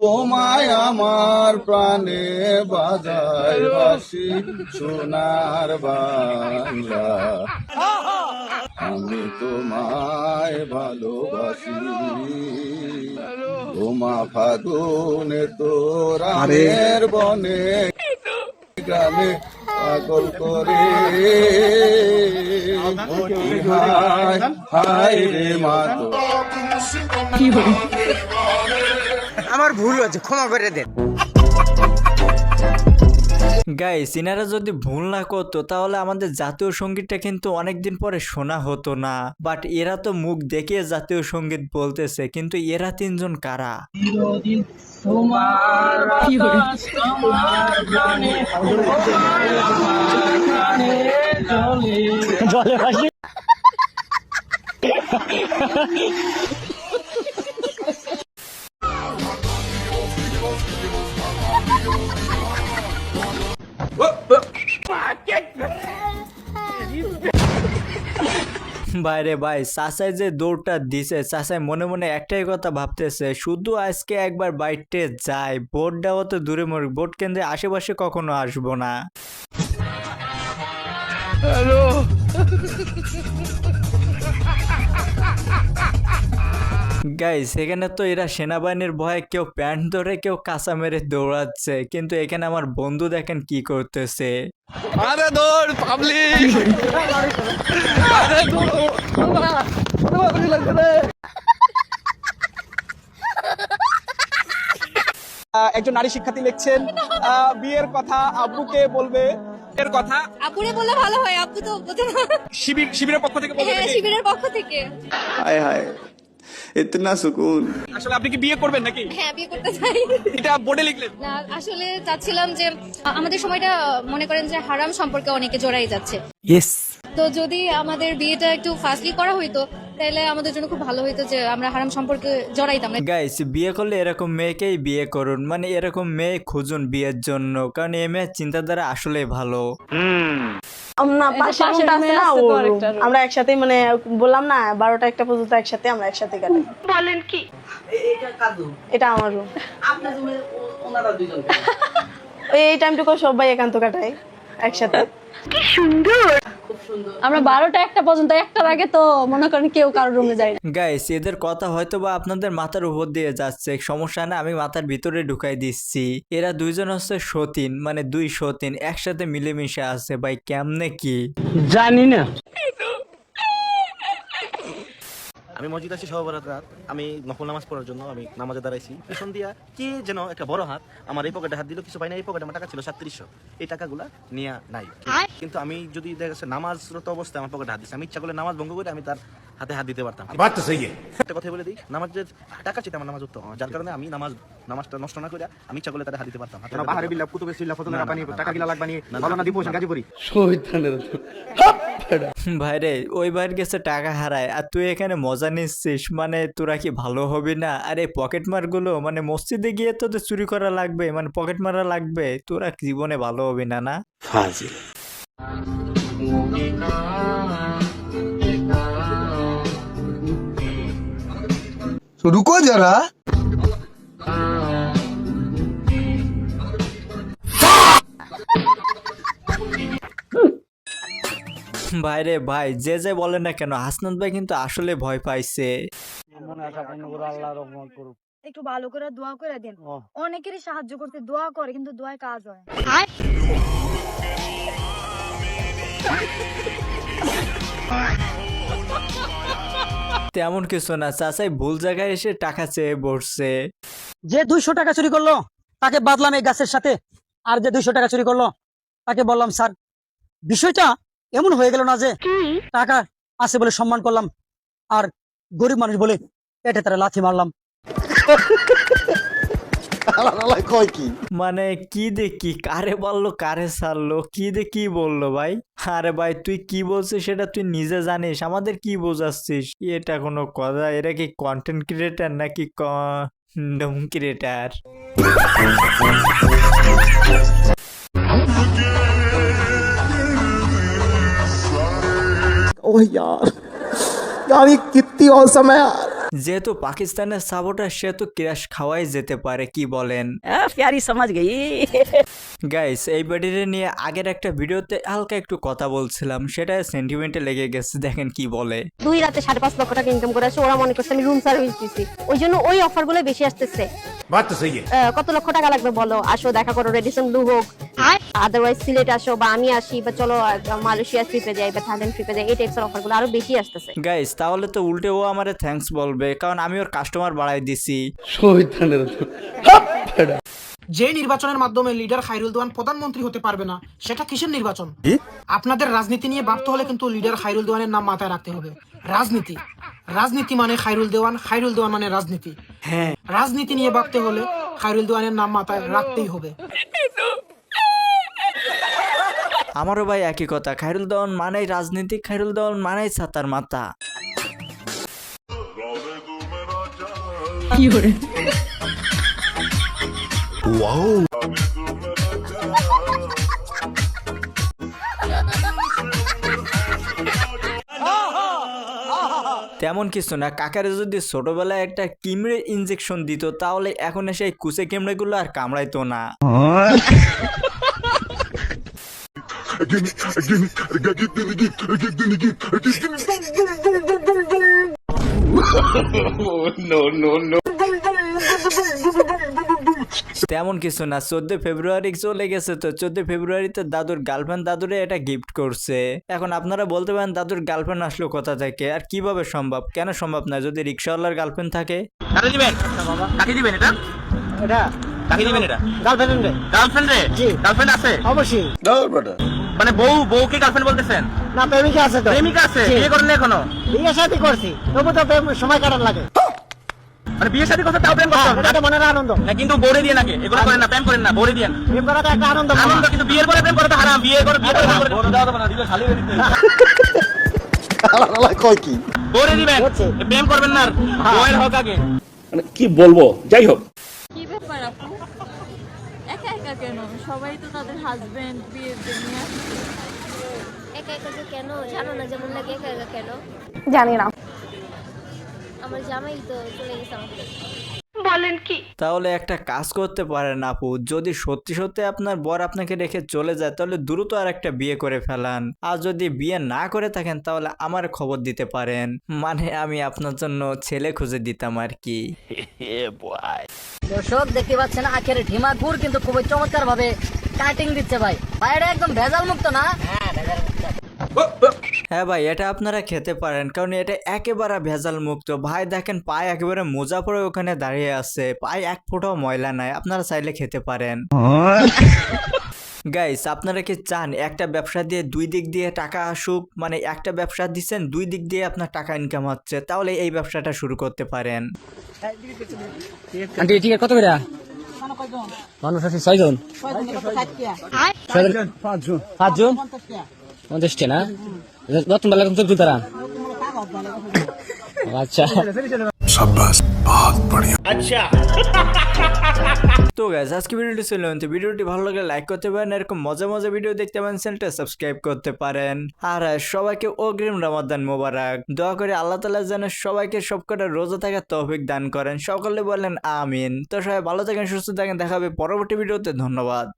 তোমায় আমার প্রাণে বাজায় বাঁশি সোনার বাংলা, আমি তোমায় ভালোবাসি। তোমা ফাগুনে তোরামের বনে গ্রামে পাগল করে হায় হায় রে মাতো। আমার ভুল হয়েছে, ক্ষমা করে দেন। গাইস, ইনারা যদি ভুল না করতো তাহলে আমাদের জাতীয় সঙ্গীতটা কিন্তু অনেকদিন পরে শোনা হতো না। বাট এরা তো মুখ দেখিয়ে জাতীয় সঙ্গীত বলতেছে, কিন্তু এরা তিনজন কারা? বাইরে ভাই, চাচাই যে দৌড়টা দিছে, চাচাই মনে মনে একটাই কথা ভাবতেছে, শুধু আজকে একবার বাইটে যাই, ভোট দেওয়া তো দূরে মরে, ভোট কেন্দ্রে আশেপাশে কখনো আসবো না। হ্যালো গাইস, এখানে তো এরা সেনাবাহিনীর ভয়ে কেউ প্যান্ট ধরে কেউ কাঁচা মেরে দৌড়াচ্ছে, কিন্তু এখানে আমার বন্ধু দেখেন কি করতেছে। আরে দৌড় পাবলিক, আরে দৌড়। একজন নারী শিক্ষার্থী লিখছেন বিয়ের কথা আব্বুকে বলবে, এর কথা আপুরে বললে ভালো হয়, আপু তো বোঝে না। শিবিরের পক্ষ থেকে বলবে হ্যাঁ, নাকি? শিবিরের পক্ষ থেকে। হায় হায় ইতনা সুকুন। আসলে আপনি কি বিয়ে করবেন নাকি? হ্যাঁ, বিয়ে করতে চাই। এটা বোর্ডে লিখলেন? না, আসলে চাচ্ছিলাম যে আমাদের সময়টা মনে করেন যে হারাম সম্পর্কে অনেকে জড়াই যাচ্ছে। ইয়েস। তো যদি আমাদের বিয়েটা একটু ফাস্টলি করা হইতো তাহলে আমাদের জন্য খুব ভালো হইতো যে আমরা হারাম সম্পর্কে জড়াইতাম না। গাইস, বিয়ে করলে এরকম মেয়েকেই বিয়ে করুন, মানে এরকম মেয়ে খুঁজুন বিয়ের জন্য, কারণ এই মেয়ের চিন্তাধারা আসলে ভালো। না, পাশে রুমটা আছে না, আমরা একসাথে, মানে বললাম না 12টা 1টা পর্যন্ত একসাথে, আমরা একসাথে কাটাই। বলেন কি? এটা আমার রুম। আপনার রুমে ওনারা দুইজন এই টাইমটুকু সবাই একান্ত কাটাই একসাথে। কি সুন্দর, খুব সুন্দর। আমরা 12টা 1টা পর্যন্ত, একটার আগে তো মনে করেন কেউ কারোর রুমে যায় না। গাইস, এদের কথা হয়তো বা আপনাদের মাথার উপর দিয়ে যাচ্ছে, সমস্যা না, আমি মাথার ভিতরে ঢুকাই দিচ্ছি। এরা দুইজন হচ্ছে সতীন, মানে দুই সতীন একসাথে মিলেমিশে আছে। ভাই কেমনে কি জানি না। আমি মসজিদ আসি সহবরাত রাত, আমি নফল নামাজ পড়ার জন্য আমি নামাজে দাঁড়াইছি, পিছন দিয়া কি যেন একটা বড় হাত আমার এই পকেটে হাত দিল, কিছু পাই না, এই পকেটে আমার টাকা ছিল 3700, এই টাকাগুলা নিয়ে নাই। কিন্তু আমি যদি দেখা যাচ্ছে নামাজরত অবস্থায় আমার পকেটে হাত দিচ্ছে, আমি ইচ্ছা করলে নামাজ ভঙ্গ করে আমি তার হাতে হাত দিতে পারতাম। একটা কথা বলে দিই, নামাজের টাকা চেয়ে আমার নামাজ উঠতো, যার কারণে আমি নামাজটা নষ্ট না করে আমি ইচ্ছা করলে তার হাত দিতে পারতাম। বাহারে বিল্লাহ কুতুবে সিল্লাহ ফতুল্লাহ রাব্বানি টাকা গিলা লাগবানি মাওলানা দীপ হোসেন গাজীপুরি। ভাইরে, ওই ভাইয়ের কাছে টাকা হারায় আর তুই এখানে মজা নিচ্ছিস, মানে তোরা কি ভালো হবি না? আরে পকেট মার গুলো, মানে মসজিদে গিয়ে তো চুরি করা লাগবে, মানে পকেট মারা লাগবে, তোরা জীবনে ভালো হবি না। না ফাজিল। रुको जरा। ভাইরে ভাই, যে যে বলে না কেন, হাসনাত ভাই কিন্তু আসলে ভয় পাইছে। একটু ভালো করে দোয়া করে দেন। অনেকেরই সাহায্য করতে দোয়া করে, কিন্তু দোয়ায় কাজ হয়। তেমন কিছু না, চাচাই ভুল জায়গায় এসে টাকা চেয়ে বসছে। যে 200 টাকা চুরি করলো তাকে বাদলাম এই গাছের সাথে, আর যে 200 টাকা চুরি করলো তাকে বললাম স্যার বিষয়টা এমন হয়ে গেল না যে টাকা আছে বলে সম্মান করলাম, আর গরিব মানুষ বলে পেটে তারা লাথি মারলাম। মানে কি দেখি কারে বললো কারে ছাড়লো, কি দেখি বললো ভাই? আরে ভাই, তুই কি বলছিস সেটা তুই নিজে জানিস, আমাদের কি বোঝাচ্ছিস? এটা কোনো কথা? এরা কি কন্টেন্ট ক্রিয়েটার নাকি কন্ডম ক্রিয়েটার? ओह यार, यार ये कितनी औसम है यार। যেহেতু পাকিস্তানের সাপোর্টার সে তো ক্রাশ খাওয়াই যেতে পারে, কি বলেন? প্যারি সমাজ গেই। গাইস এই ব্যাটিরে নিয়ে আগের একটা ভিডিওতে হালকা একটু কথা বলছিলাম, সেটা সেন্টিমেন্টে লেগে গেছে, দেখেন কি বলে। 2 রাতে 5.5 লক্ষ টাকা ইনকাম করে আছে, ওরা মনে করছে আমি রুম সার্ভিস দিছি, ওই জন্য ওই অফার গুলো বেশি আসতেছে। কত লক্ষ টাকা লাগবে বলো, আসো দেখা করো, রেডিসন ব্লু হোক, আদারওয়াইজ সিলেট আসো, বা আমি আসি, বা চলো মালয়েশিয়া ট্রিপে যাই, বা থাইল্যান্ড ট্রিপে যাই, এই টাইপসের অফার গুলো আরো বেশি আসতেছে। গাইস তাহলে তো উল্টে ও আমারে থ্যাঙ্কস বলবে, কারণ আমি ওর কাস্টমার বাড়াই দিছি। যে নির্বাচনের মাধ্যমে লিডার খায়রুল দেওয়ান প্রধানমন্ত্রী হতে পারবে না, সেটা কিসের নির্বাচন? আপনাদের রাজনীতি নিয়ে ভাবতে হলে কিন্তু লিডার খায়রুল দেওয়ানের নাম মাথায় রাখতে হবে। রাজনীতি, রাজনীতি মানে খায়রুল দেওয়ান, খায়রুল দেওয়ান মানে রাজনীতি। হ্যাঁ, রাজনীতি নিয়ে ভাবতে হলে খায়রুল দেওয়ানের নাম মাথায় রাখতেই হবে। আমারও ভাই একই কথা, খায়রুল দেওয়ান মানেই রাজনীতি, খায়রুল দেওয়ান মানেই ছাতার মাথা। তেমন কিছু না, কাকারে যদি ছোটবেলায় একটা কিমড়ে ইনজেকশন দিত তাহলে এখন এসে এই কুচে কেমড়ে গুলো আর কামড়াইতো না। তেমন কিছু না, 14 ফেব্রুয়ারি চলে গেছে, তো 14 ফেব্রুয়ারিতে দাদুর গার্লফ্রেন্ড দাদুরে এটা গিফট করছে। এখন আপনারা বলতে পারেন দাদুর গার্লফ্রেন্ড আসলো কোথা থেকে, আর কিভাবে সম্ভব? কেন সম্ভব না? যদি রিক্সাওয়ালার গার্লফ্রেন্ড থাকে। কাকে দিবেন? কাকে দিবেন এটা? এটা কাকে দিবেন এটা? গার্লফ্রেন্ড রে। গার্লফ্রেন্ড রে? গার্লফ্রেন্ড আছে? অবশ্যই। মানে বউকে গার্লফ্রেন্ড বলতেছেন? না, প্রেমিকা আছে তো। প্রেমিকা আছে? বিয়ে করেন এখনো? বিয়ে শাদী করছি, তবু তো সময় কাটান লাগে। মানে বিয়ে শাদী করতে তাও প্রেম করতে হবে? এটা তো মনের আনন্দ। না কিন্তু বউরে দিয়ে নাকি? এগুলো করেন না, প্রেম করেন না, বউরে দিয়ে। প্রেম করা তো একটা আনন্দ। আনন্দ, কিন্তু বিয়ের পরে প্রেম করা তো হারাম। বিয়ে করে বউরে দাও না, দিলে খালি হয়ে দিতে। কয় কি বউরে দিবেন, প্রেম করবেন না, বউয়ের হক আগে। মানে কি বলবো, যাই হোক। কি ব্যাপার আপু, একা একা কেন? সবাই তো তাদের হাজবেন্ড বিয়ের জন্য। একা একা কেন জানো না, যেমন লাগে একা একা কেন জানি না, আমার জামাই তো চলে গেছে আমাকে। বলেন কি? তাহলে একটা কাজ করতে পারেন আপু, যদি সত্যি সত্যি আপনার বর আপনাকে রেখে চলে যায় তাহলে দ্রুত আর একটা বিয়ে করে ফেলান, আর যদি বিয়ে না করে থাকেন তাহলে আমার খবর দিতে পারেন, মানে আমি আপনার জন্য ছেলে খুঁজে দিতাম আর কি। দর্শক দেখতে পাচ্ছেন আখের ঢিমাগুড় কিন্তু খুবই চমৎকার ভাবে কাটিং দিচ্ছে ভাই। ভাই এটা একদম ভেজাল মুক্ত না? হ্যাঁ, ভেজাল মুক্ত। হ্যাঁ ভাই, এটা আপনারা খেতে পারেন, কারণ এটা একেবারে ভেজাল মুক্ত। ভাই দেখেন পায়ে একেবারে মোজা পরে ওখানে দাঁড়িয়ে আছে, পায়ে এক ফোঁটাও ময়লা নাই, আপনারা চাইলে খেতে পারেন। গাইস আপনারা কি চান একটা ব্যবসা দিয়ে দুই দিক দিয়ে টাকা আসুক? মানে একটা ব্যবসা দিচ্ছেন, দুই দিক দিয়ে আপনার টাকা ইনকাম হচ্ছে, তাহলে এই ব্যবসাটা শুরু করতে পারেন। আন্টি ঠিক আছে, কত করে? মানুষ আছে 6 জন। 5 জন 50 টা না? নতুন বেলা কিন্তু জুতারা। আচ্ছা शाबाश बहुत बढ़िया। তো গাইস আজকে ভিডিওটি ছিল, তো ভিডিওটি ভালো লাগলে লাইক করতে পারেন, এরকম মজা মজা ভিডিও দেখতে পারেন, চ্যানেলটা সাবস্ক্রাইব করতে পারেন। আর সবাইকে অগ্রিম রমাদান মোবারক। দোয়া করে আল্লাহ তাআলা যেন সবাইকে সবকটা রোজা থাকার তৌফিক দান করেন, সকলে বলেন আমিন। তো সবাই ভালো থাকেন, সুস্থ থাকেন, দেখা হবে পরবর্তী ভিডিওতে। ধন্যবাদ।